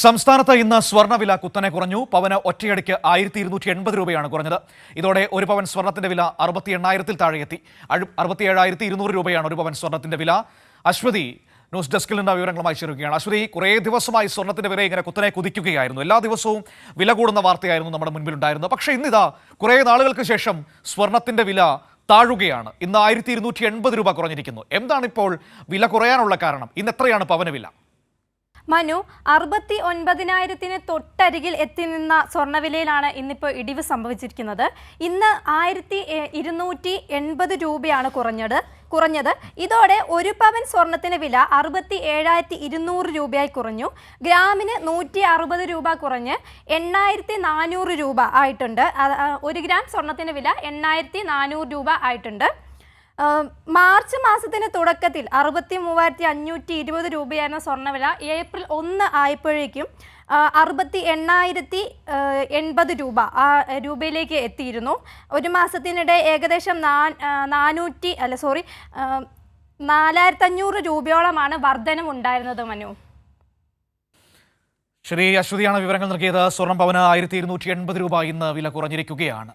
സംസ്ഥാനത്ത് ഇന്ന് സ്വർണ്ണവില കുത്തനെ കുറഞ്ഞു. പവന് ഒറ്റയടിക്ക് 1280 രൂപയാണ് കുറഞ്ഞത്. ഇതോടെ ഒരു പവൻ സ്വർണ്ണത്തിന്റെ വില 68,000-ൽ താഴെയെത്തി. 67,200 രൂപയാണ് ഒരു പവൻ സ്വർണ്ണത്തിന്റെ വില. അശ്വതി ന്യൂസ് ഡെസ്കിൽ നിന്ന് വിവരങ്ങളുമായി ചേരുകയാണ്. അശ്വതി, കുറേ ദിവസമായി സ്വർണ്ണത്തിന്റെ വില ഇങ്ങനെ കുത്തനെ കുതിക്കുകയായിരുന്നു. എല്ലാ ദിവസവും വില കൂടുന്ന വാർത്തയായിരുന്നു നമ്മുടെ മുൻപിലുണ്ടായിരുന്നത്. പക്ഷേ ഇന്നിതാ കുറേ നാളുകൾക്ക് ശേഷം സ്വർണ്ണത്തിന്റെ വില താഴുകയാണ്. ഇന്ന് 1280 രൂപ കുറഞ്ഞിരിക്കുന്നു. എന്താണ് ഇപ്പോൾ വില കുറയാനുള്ള കാരണം? ഇന്ന് എത്രയാണ് പവന് വില? മനു, 69,000-ന് തൊട്ടരികിൽ എത്തി നിന്ന സ്വർണ്ണവിലയിലാണ് ഇന്നിപ്പോൾ ഇടിവ് സംഭവിച്ചിരിക്കുന്നത്. ഇന്ന് 1280 രൂപയാണ് കുറഞ്ഞത്. ഇതോടെ ഒരു പവൻ സ്വർണത്തിന് വില 67,200 രൂപയായി കുറഞ്ഞു. ഗ്രാമിന് 160 രൂപ കുറഞ്ഞ് 8,400 രൂപ ആയിട്ടുണ്ട്. 1 ഗ്രാം സ്വർണത്തിന് വില 8,400 രൂപ ആയിട്ടുണ്ട്. മാർച്ച് മാസത്തിന് തുടക്കത്തിൽ 63,520 രൂപയായിരുന്ന സ്വർണ്ണവില ഏപ്രിൽ 1 ആയപ്പോഴേക്കും 68,080 രൂപയിലേക്ക് എത്തിയിരുന്നു. ഒരു മാസത്തിനിടെ ഏകദേശം 4,500 രൂപയോളമാണ് വർധനമുണ്ടായിരുന്നത്. മനു, ശരി, അശ്വതിയാണ് വിവരങ്ങൾ നൽകിയത്. സ്വർണ്ണം പവന് 1280 രൂപ ഇന്ന് വില കുറഞ്ഞിരിക്കുകയാണ്.